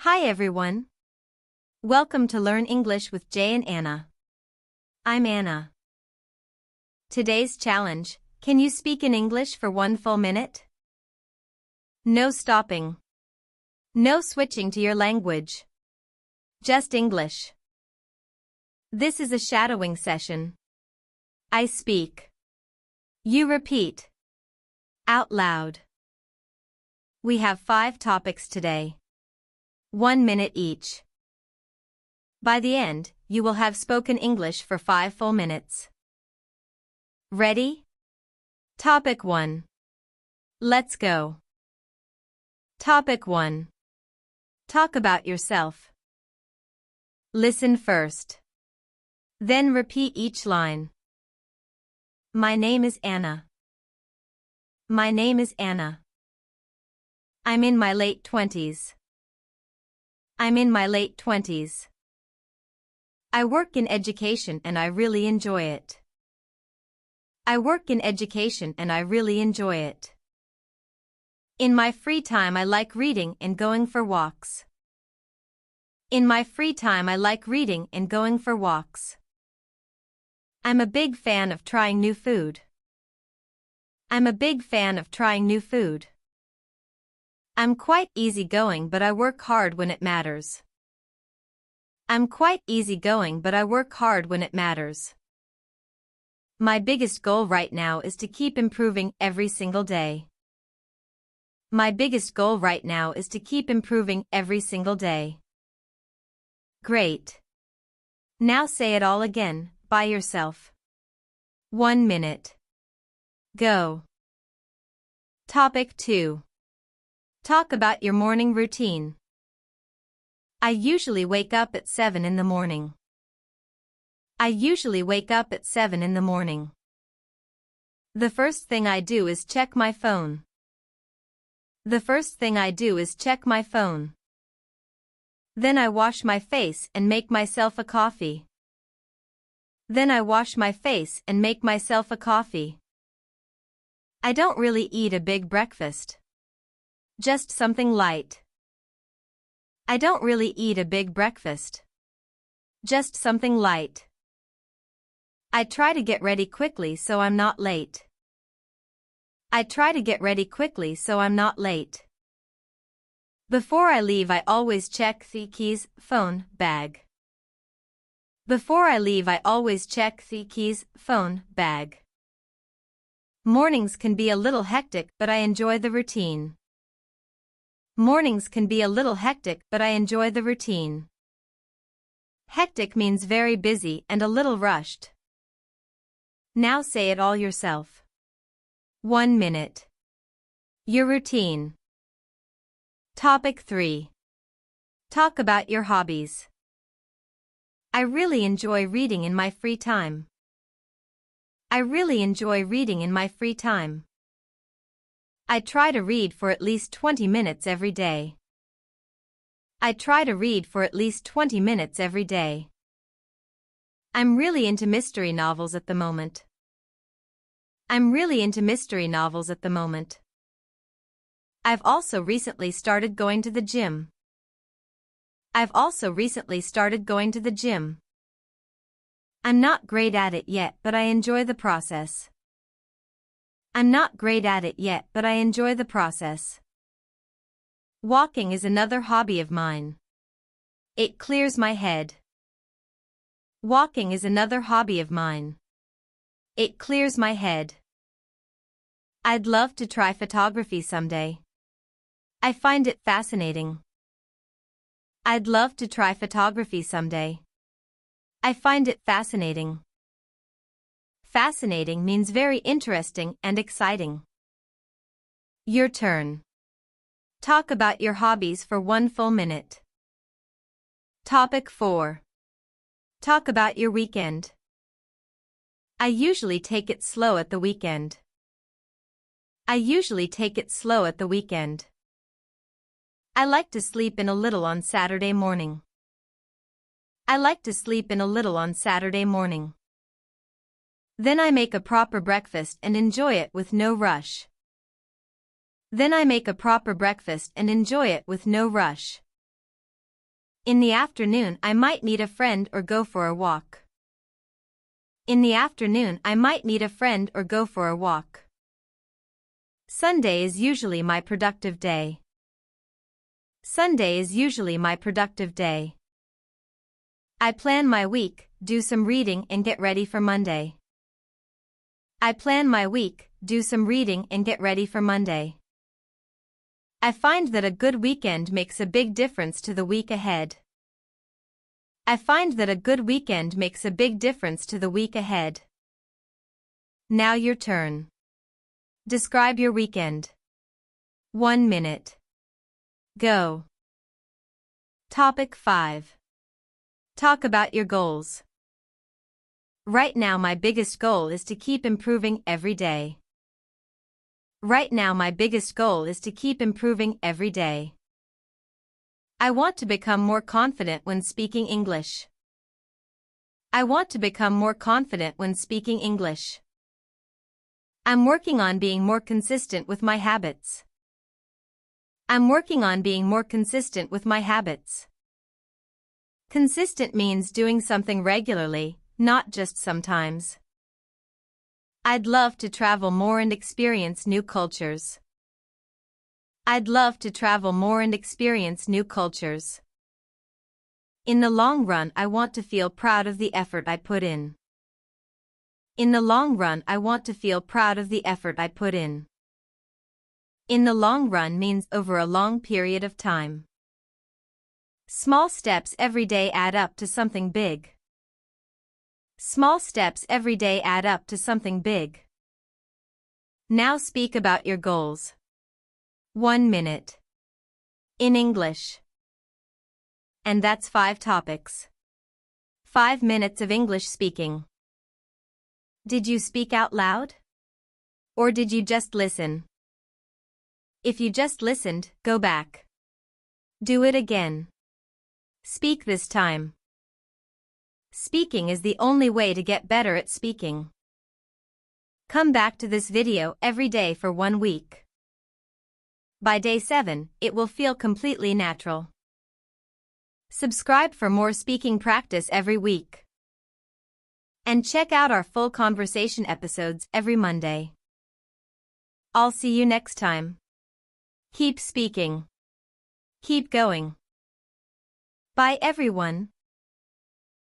Hi everyone. Welcome to Learn English with Jay and Anna. I'm Anna. Today's challenge: can you speak in English for 1 full minute? No stopping. No switching to your language. Just English. This is a shadowing session. I speak. You repeat. Out loud. We have 5 topics today. 1 minute each. By the end, you will have spoken English for 5 full minutes. Ready? Topic 1. Let's go. Topic 1. Talk about yourself. Listen first. Then repeat each line. My name is Anna. My name is Anna. I'm in my late 20s. I'm in my late 20s. I work in education and I really enjoy it. I work in education and I really enjoy it. In my free time I like reading and going for walks. In my free time I like reading and going for walks. I'm a big fan of trying new food. I'm a big fan of trying new food. I'm quite easygoing but I work hard when it matters. I'm quite easygoing but I work hard when it matters. My biggest goal right now is to keep improving every single day. My biggest goal right now is to keep improving every single day. Great. Now say it all again, by yourself. 1 minute. Go. Topic 2. Talk about your morning routine. I usually wake up at 7 in the morning. I usually wake up at 7 in the morning. The first thing I do is check my phone. The first thing I do is check my phone. Then I wash my face and make myself a coffee. Then I wash my face and make myself a coffee. I don't really eat a big breakfast. Just something light. I don't really eat a big breakfast. Just something light. I try to get ready quickly so I'm not late. I try to get ready quickly so I'm not late. Before I leave I always check the keys, phone, bag. Before I leave I always check the keys, phone, bag. Mornings can be a little hectic but I enjoy the routine. Mornings can be a little hectic but I enjoy the routine. Hectic means very busy and a little rushed. Now say it all yourself. 1 minute. Your routine. Topic 3. Talk about your hobbies. I really enjoy reading in my free time. I really enjoy reading in my free time. I try to read for at least 20 minutes every day. I try to read for at least 20 minutes every day. I'm really into mystery novels at the moment. I'm really into mystery novels at the moment. I've also recently started going to the gym. I've also recently started going to the gym. I'm not great at it yet, but I enjoy the process. I'm not great at it yet, but I enjoy the process. Walking is another hobby of mine. It clears my head. Walking is another hobby of mine. It clears my head. I'd love to try photography someday. I find it fascinating. I'd love to try photography someday. I find it fascinating. Fascinating means very interesting and exciting. Your turn. Talk about your hobbies for 1 full minute. Topic 4. Talk about your weekend. I usually take it slow at the weekend. I usually take it slow at the weekend. I like to sleep in a little on Saturday morning. I like to sleep in a little on Saturday morning. Then I make a proper breakfast and enjoy it with no rush. Then I make a proper breakfast and enjoy it with no rush. In the afternoon I might meet a friend or go for a walk. In the afternoon I might meet a friend or go for a walk. Sunday is usually my productive day. Sunday is usually my productive day. I plan my week, do some reading and get ready for Monday. I plan my week, do some reading and get ready for Monday. I find that a good weekend makes a big difference to the week ahead. I find that a good weekend makes a big difference to the week ahead. Now your turn. Describe your weekend. 1 minute. Go. Topic 5. Talk about your goals. Right now my biggest goal is to keep improving every day. Right now my biggest goal is to keep improving every day. I want to become more confident when speaking English. I want to become more confident when speaking English. I'm working on being more consistent with my habits. I'm working on being more consistent with my habits. Consistent means doing something regularly, not just sometimes. I'd love to travel more and experience new cultures. I'd love to travel more and experience new cultures. In the long run, I want to feel proud of the effort I put in. In the long run, I want to feel proud of the effort I put in. In the long run means over a long period of time. Small steps every day add up to something big. Small steps every day add up to something big. Now speak about your goals. 1 minute. In English. And that's 5 topics. 5 minutes of English speaking. Did you speak out loud? Or did you just listen? If you just listened, go back. Do it again. Speak this time. Speaking is the only way to get better at speaking. Come back to this video every day for 1 week. By day 7, it will feel completely natural. Subscribe for more speaking practice every week. And check out our full conversation episodes every Monday. I'll see you next time. Keep speaking. Keep going. Bye everyone.